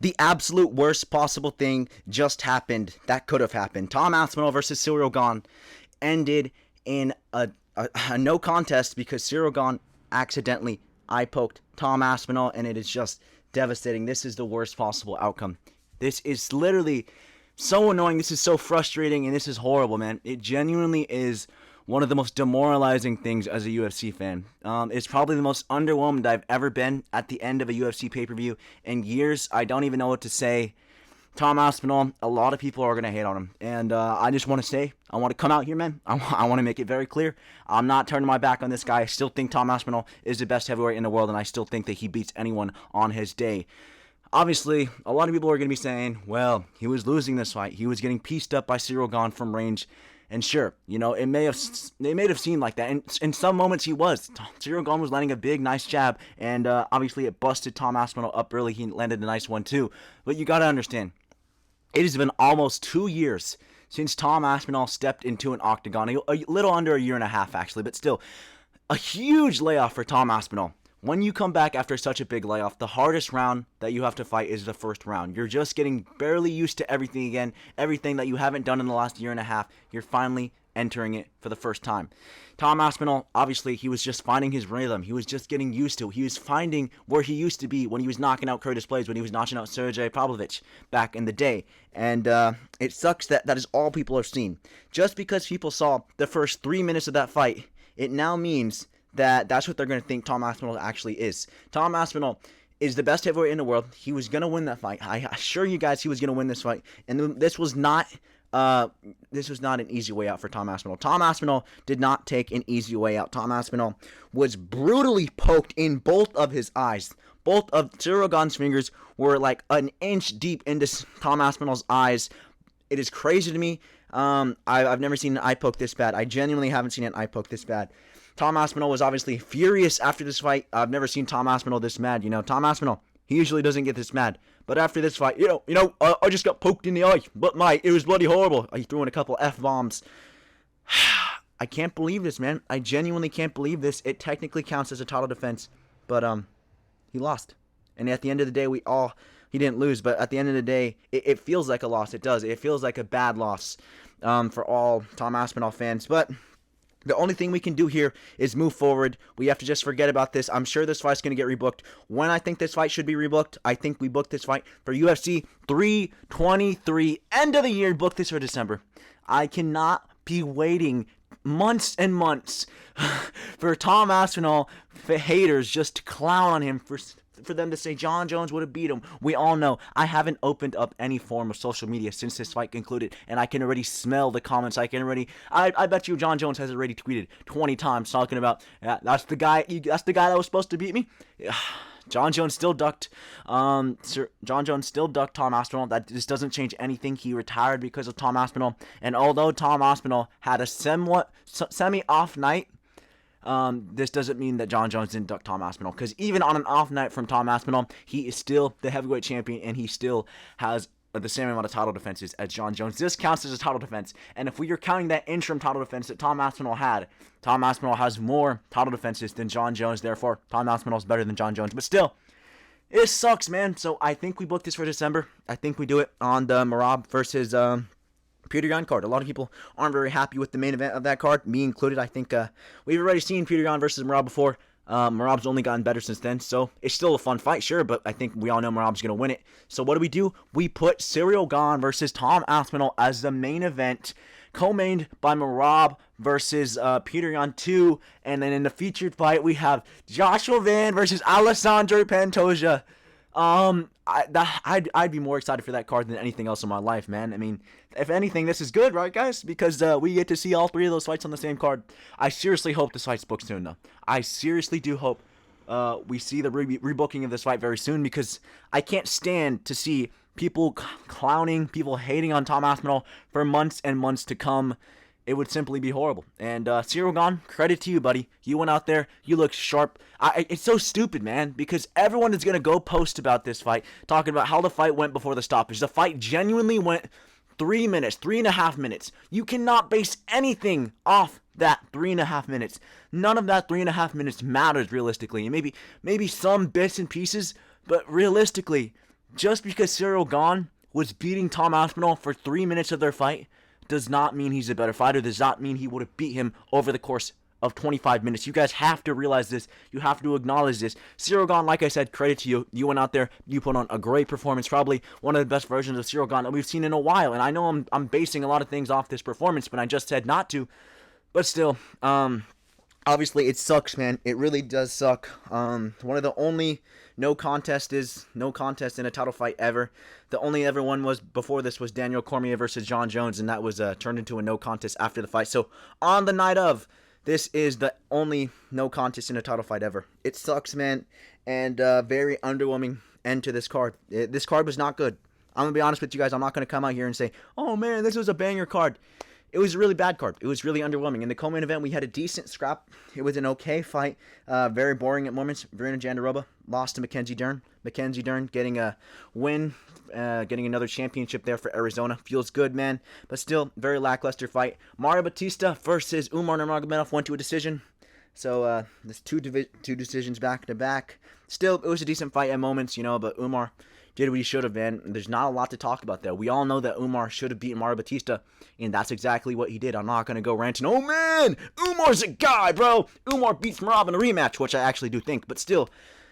The absolute worst possible thing just happened that could have happened. Tom Aspinall versus Aspinall-Gane ended in a no contest because Aspinall-Gane accidentally eye poked Tom Aspinall, and it is just devastating. This is the worst possible outcome. This is literally so annoying. This is so frustrating, and this is horrible, man. It genuinely is one of the most demoralizing things as a UFC fan. It's probably the most underwhelmed I've ever been at the end of a UFC pay-per-view in years. I don't even know what to say. Tom Aspinall, a lot of people are going to hate on him. And I just want to say, I want to come out here, man. I want to make it very clear. I'm not turning my back on this guy. I still think Tom Aspinall is the best heavyweight in the world, and I still think that he beats anyone on his day. Obviously, a lot of people are going to be saying, well, he was losing this fight. He was getting pieced up by Aspinall-Gane from range. And sure, it may have seemed like that. And in some moments he was. Aspinall-Gane was landing a big, nice jab. And obviously it busted Tom Aspinall up early. He landed a nice one too. But you got to understand, it has been almost 2 years since Tom Aspinall stepped into an octagon. A little under a year and a half, actually. But still, a huge layoff for Tom Aspinall. When you come back after such a big layoff, the hardest round that you have to fight is the first round. You're just getting barely used to everything again. Everything that you haven't done in the last year and a half, you're finally entering it for the first time. Tom Aspinall, obviously, he was just finding his rhythm. He was just getting used to it. He was finding where he used to be when he was knocking out Curtis Blades, when he was knocking out Sergey Pavlovich back in the day. And it sucks that that is all people are seeing. Just because people saw the first 3 minutes of that fight, it now means that's what they're going to think Tom Aspinall actually is. Tom Aspinall is the best heavyweight in the world. He was going to win that fight. I assure you guys he was going to win this fight. And this was not an easy way out for Tom Aspinall. Tom Aspinall did not take an easy way out. Tom Aspinall was brutally poked in both of his eyes. Both of Aspinall-Gane's fingers were like an inch deep into Tom Aspinall's eyes. It is crazy to me. I've never seen an eye poke this bad. I genuinely haven't seen an eye poke this bad. Tom Aspinall was obviously furious after this fight. I've never seen Tom Aspinall this mad. Tom Aspinall, he usually doesn't get this mad. But after this fight, I just got poked in the eye. But mate, it was bloody horrible. He threw in a couple F-bombs. I can't believe this, man. I genuinely can't believe this. It technically counts as a title defense, but he lost. And at the end of the day, he didn't lose, but at the end of the day, it feels like a loss. It does. It feels like a bad loss for all Tom Aspinall fans. But the only thing we can do here is move forward. We have to just forget about this. I'm sure this fight's going to get rebooked. When I think this fight should be rebooked, I think we booked this fight for UFC 323. End of the year, book this for December. I cannot be waiting months and months for Tom Aspinall haters just to clown on him for them to say Jon Jones would have beat him. We all know I haven't opened up any form of social media since this fight concluded, and I can already smell the comments. I bet you Jon Jones has already tweeted 20 times talking about that's the guy that was supposed to beat me. Jon Jones still ducked Tom Aspinall. That just doesn't change anything. He retired because of Tom Aspinall, and although Tom Aspinall had a semi-off night, this doesn't mean that Jon Jones didn't duck Tom Aspinall, because even on an off night from Tom Aspinall, he is still the heavyweight champion, and he still has the same amount of title defenses as Jon Jones. This counts as a title defense, and if we are counting that interim title defense that Tom Aspinall had, Tom Aspinall has more title defenses than Jon Jones. Therefore, Tom Aspinall is better than Jon Jones. But still, it sucks, man. So I think we booked this for December. I think we do it on the Merab versus Peter Yan card. A lot of people aren't very happy with the main event of that card, me included. I think we've already seen Peter Yan versus Merab before. Merab's only gotten better since then, so it's still a fun fight, sure, but I think we all know Merab's going to win it. So what do? We put Aspinall-Gane versus Tom Aspinall as the main event, co-mained by Merab versus Peter Yan 2, and then in the featured fight, we have Joshua Van versus Alessandro Pantoja. I'd be more excited for that card than anything else in my life, man. I mean, if anything, this is good, right, guys? Because we get to see all three of those fights on the same card. I seriously hope this fight's booked soon, though. I seriously do hope we see the rebooking of this fight very soon, because I can't stand to see people clowning, people hating on Tom Aspinall for months and months to come. It would simply be horrible. And Aspinall-Gane, credit to you, buddy. You went out there, you looked sharp. It's so stupid, man, because everyone is going to go post about this fight, talking about how the fight went before the stoppage. The fight genuinely went 3 minutes, 3.5 minutes. You cannot base anything off that 3.5 minutes. None of that 3.5 minutes matters realistically. And maybe some bits and pieces, but realistically, Just because Ciryl-Gane was beating Tom Aspinall for 3 minutes of their fight does not mean he's a better fighter. Does not mean he would have beat him over the course of 25 minutes. You guys have to realize this. You have to acknowledge this. Ciryl-Gane, like I said, credit to you. You went out there, you put on a great performance, probably one of the best versions of Ciryl-Gane that we've seen in a while. And I know I'm basing a lot of things off this performance, but I just said not to. But still, obviously it sucks, man. It really does suck. One of the only no contest in a title fight ever. The only ever one was before this was Daniel Cormier versus Jon Jones, and that was turned into a no contest after the fight. So on the night of, this is the only no contest in a title fight ever. It sucks, man, and very underwhelming end to this card. This card was not good. I'm going to be honest with you guys. I'm not going to come out here and say, oh, man, this was a banger card. It was a really bad card. It was really underwhelming. In the co-main event, we had a decent scrap. It was an okay fight. Very boring at moments. Verena Jandiroba lost to Mackenzie Dern. Mackenzie Dern getting a win, getting another championship there for Arizona. Feels good, man. But still, very lackluster fight. Mario Batista versus Umar Nurmagomedov went to a decision. So, there's two decisions back to back. Still, it was a decent fight at moments, but Umar did what he should have been. There's not a lot to talk about there. We all know that Umar should have beaten Mario Batista, and that's exactly what he did. I'm not going to go ranting, oh man, Umar's a guy, bro. Umar beats Merab in a rematch, which I actually do think. But still,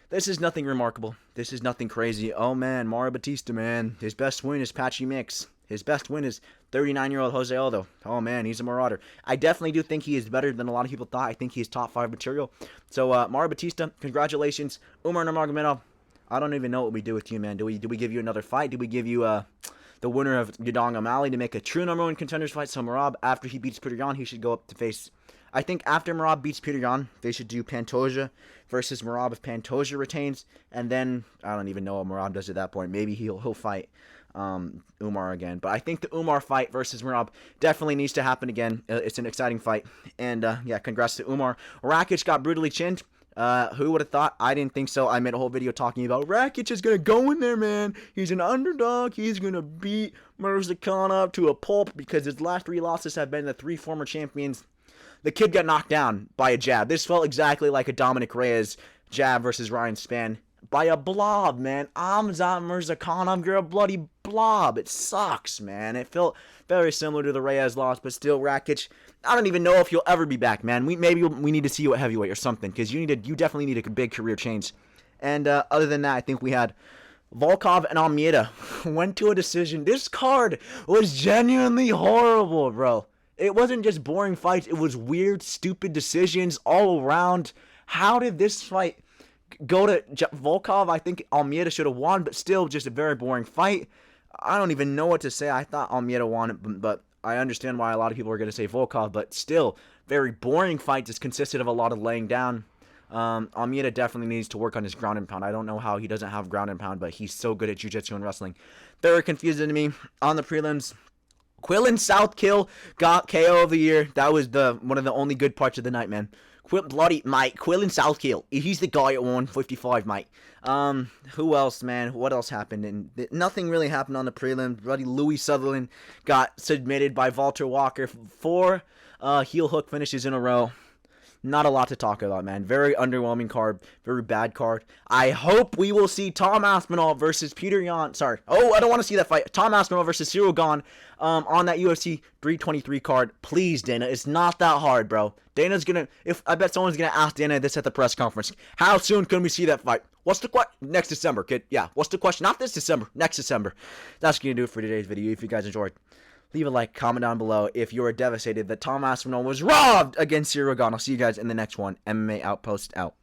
this is nothing remarkable. This is nothing crazy. Oh man, Mario Batista, man. His best win is Patchy Mix. His best win is 39-year-old Jose Aldo. Oh man, he's a marauder. I definitely do think he is better than a lot of people thought. I think he's top 5 material. So Mario Batista, congratulations. Umar Nurmagomedov, I don't even know what we do with you, man. Do we give you another fight? Do we give you the winner of Yadong O'Malley to make a true number 1 contenders fight? So Merab, after he beats Peter Yan, he should go up to face. I think after Merab beats Peter Yan, they should do Pantoja versus Merab if Pantoja retains, and then I don't even know what Merab does at that point. Maybe he'll fight Umar again. But I think the Umar fight versus Merab definitely needs to happen again. It's an exciting fight, and yeah, congrats to Umar. Rakic got brutally chinned. Who would have thought? I didn't think so. I made a whole video talking about Rakic is going to go in there, man. He's an underdog. He's going to beat Mirza up to a pulp because his last 3 losses have been the 3 former champions. The kid got knocked down by a jab. This felt exactly like a Dominic Reyes jab versus Ryan Spann. By a blob, man. Amzat Mirzakhanov, you're a bloody blob. It sucks, man. It felt very similar to the Reyes loss, but still, Rakic, I don't even know if you'll ever be back, man. Maybe we need to see you at heavyweight or something, because you definitely need a big career change. And other than that, I think we had Volkov and Almeida went to a decision. This card was genuinely horrible, bro. It wasn't just boring fights. It was weird, stupid decisions all around. How did this fight go to Volkov? I think Almeida should have won, but still just a very boring fight. I don't even know what to say. I thought Almeida won it, but I understand why a lot of people are going to say Volkov, but still, very boring fight. Just consisted of a lot of laying down. Almeida definitely needs to work on his ground and pound. I don't know how he doesn't have ground and pound, but he's so good at jiu-jitsu and wrestling. Very confusing to me. On the prelims, Quillen Southkill got KO of the year. That was one of the only good parts of the night, man. Bloody mate, Quillen Southkill. He's the guy at 155, mate. Who else, man? What else happened? And nothing really happened on the prelims. Bloody Louis Sutherland got submitted by Walter Walker. 4 heel hook finishes in a row. Not a lot to talk about, man. Very underwhelming card. Very bad card. I hope we will see Tom Aspinall versus Peter Yan. Sorry. Oh, I don't want to see that fight. Tom Aspinall versus Ciryl-Gane on that UFC 323 card. Please, Dana. It's not that hard, bro. Dana's gonna... I bet someone's gonna ask Dana this at the press conference. How soon can we see that fight? What's the question? Next December, kid. Yeah, what's the question? Not this December. Next December. That's gonna do it for today's video. If you guys enjoyed, leave a like, comment down below if you are devastated that Tom Aspinall was robbed against Ciryl-Gane. I'll see you guys in the next one. MMA Outpost out.